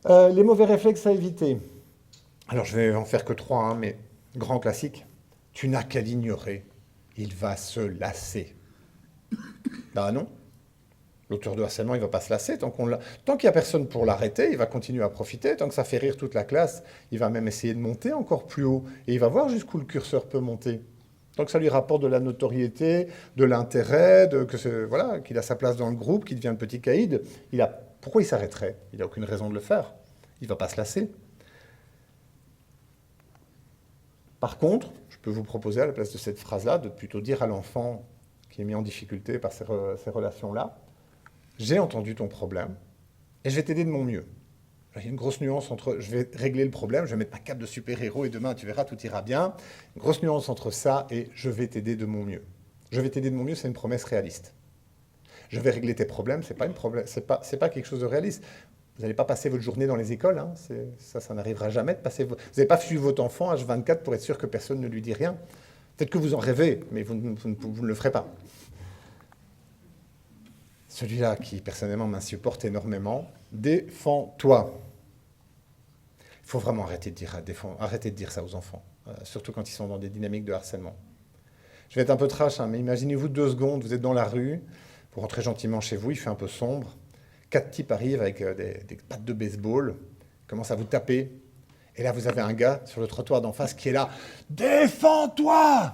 Les mauvais réflexes à éviter. Alors, je vais en faire que trois, hein, mais grand classique. Tu n'as qu'à l'ignorer. Il va se lasser. Bah non. L'auteur de harcèlement, il ne va pas se lasser. Tant qu'il n'y a personne pour l'arrêter, il va continuer à profiter. Tant que ça fait rire toute la classe, il va même essayer de monter encore plus haut. Et il va voir jusqu'où le curseur peut monter. Tant que ça lui rapporte de la notoriété, de l'intérêt, voilà, qu'il a sa place dans le groupe, qu'il devient le petit caïd, pourquoi il s'arrêterait? Il n'a aucune raison de le faire. Il ne va pas se lasser. Par contre, je peux vous proposer à la place de cette phrase-là de plutôt dire à l'enfant qui est mis en difficulté par ces relations-là, j'ai entendu ton problème et je vais t'aider de mon mieux. Il y a une grosse nuance entre je vais régler le problème, je vais mettre ma cape de super-héros et demain tu verras tout ira bien. Une grosse nuance entre ça et je vais t'aider de mon mieux. Je vais t'aider de mon mieux, c'est une promesse réaliste. Je vais régler tes problèmes, c'est pas une problème, c'est pas quelque chose de réaliste. Vous n'allez pas passer votre journée dans les écoles, hein, ça n'arrivera jamais de passer. Vous n'allez pas suivre votre enfant H24 pour être sûr que personne ne lui dit rien. Peut-être que vous en rêvez, mais vous ne le ferez pas. Celui-là qui, personnellement, m'insupporte énormément, défends-toi. Il faut vraiment arrêter de dire ça aux enfants, surtout quand ils sont dans des dynamiques de harcèlement. Je vais être un peu trash, hein, mais imaginez-vous 2 secondes, vous êtes dans la rue, vous rentrez gentiment chez vous, il fait un peu sombre, 4 types arrivent avec des pattes de baseball, commencent à vous taper, et là vous avez un gars sur le trottoir d'en face qui est là, défends-toi!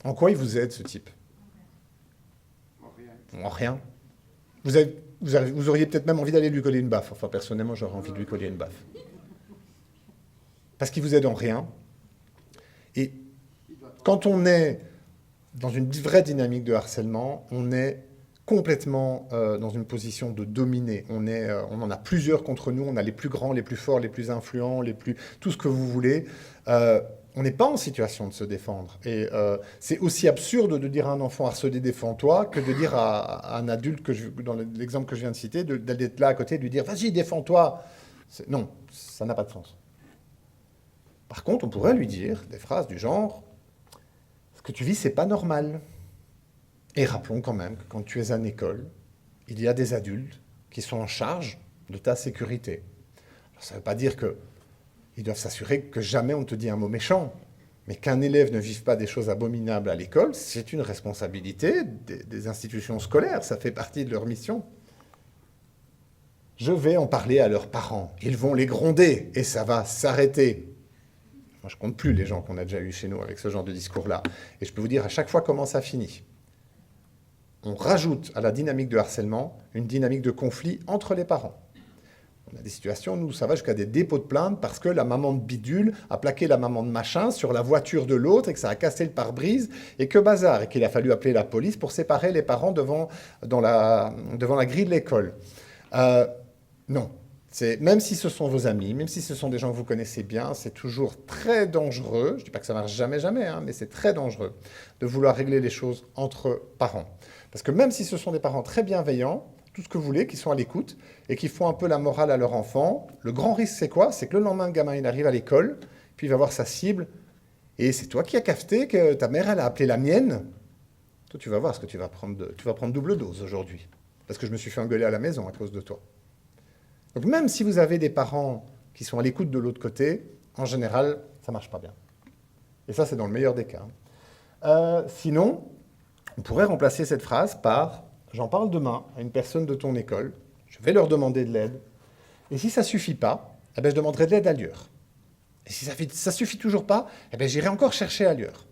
En quoi il vous aide ce type? En rien. Vous auriez peut-être même envie d'aller lui coller une baffe. Enfin, personnellement, j'aurais envie de lui coller une baffe. Parce qu'il vous aide en rien. Et quand on est dans une vraie dynamique de harcèlement, on est complètement dans une position de dominer. On en a plusieurs contre nous. On a les plus grands, les plus forts, les plus influents, tout ce que vous voulez. On n'est pas en situation de se défendre. Et c'est aussi absurde de dire à un enfant harcelé défends-toi que de dire à un adulte, dans l'exemple que je viens de citer, d'être là à côté et de lui dire vas-y défends-toi. Non, ça n'a pas de sens. Par contre, on pourrait lui dire des phrases du genre ce que tu vis, c'est pas normal. Et rappelons quand même que quand tu es à l'école, il y a des adultes qui sont en charge de ta sécurité. Alors, ça ne veut pas dire que ils doivent s'assurer que jamais on ne te dit un mot méchant. Mais qu'un élève ne vive pas des choses abominables à l'école, c'est une responsabilité des institutions scolaires. Ça fait partie de leur mission. Je vais en parler à leurs parents. Ils vont les gronder et ça va s'arrêter. Moi, je ne compte plus les gens qu'on a déjà eus chez nous avec ce genre de discours-là. Et je peux vous dire à chaque fois comment ça finit. On rajoute à la dynamique de harcèlement une dynamique de conflit entre les parents. On a des situations où ça va jusqu'à des dépôts de plainte parce que la maman de bidule a plaqué la maman de machin sur la voiture de l'autre et que ça a cassé le pare-brise et que bazar et qu'il a fallu appeler la police pour séparer les parents devant la grille de l'école. Non. Même si ce sont vos amis, même si ce sont des gens que vous connaissez bien, c'est toujours très dangereux, je ne dis pas que ça marche jamais, jamais, hein, mais c'est très dangereux de vouloir régler les choses entre parents. Parce que même si ce sont des parents très bienveillants, tout ce que vous voulez, qui sont à l'écoute et qui font un peu la morale à leur enfant. Le grand risque, c'est quoi? C'est que le lendemain, le gamin, il arrive à l'école, puis il va voir sa cible, et c'est toi qui as cafeté que ta mère, elle a appelé la mienne. Toi, tu vas voir ce que tu vas prendre double dose aujourd'hui, parce que je me suis fait engueuler à la maison à cause de toi. Donc même si vous avez des parents qui sont à l'écoute de l'autre côté, en général, ça marche pas bien. Et ça, c'est dans le meilleur des cas. Sinon, on pourrait remplacer cette phrase par j'en parle demain à une personne de ton école, je vais leur demander de l'aide, et si ça ne suffit pas, eh ben, je demanderai de l'aide ailleurs. Et si ça ne suffit toujours pas, eh ben, j'irai encore chercher ailleurs.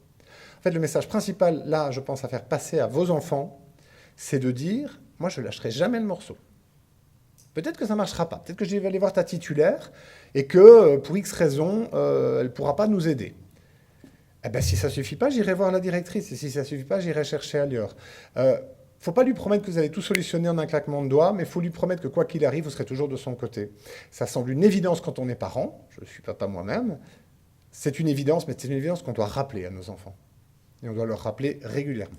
En fait, le message principal, là, je pense, à faire passer à vos enfants, c'est de dire, moi, je ne lâcherai jamais le morceau. Peut-être que ça ne marchera pas, peut-être que je vais aller voir ta titulaire, et que, pour X raison, elle ne pourra pas nous aider. Eh ben, si ça ne suffit pas, j'irai voir la directrice, et si ça ne suffit pas, j'irai chercher ailleurs. Il ne faut pas lui promettre que vous allez tout solutionner en un claquement de doigts, mais il faut lui promettre que quoi qu'il arrive, vous serez toujours de son côté. Ça semble une évidence quand on est parent, je ne suis papa moi-même, c'est une évidence, mais c'est une évidence qu'on doit rappeler à nos enfants. Et on doit leur rappeler régulièrement.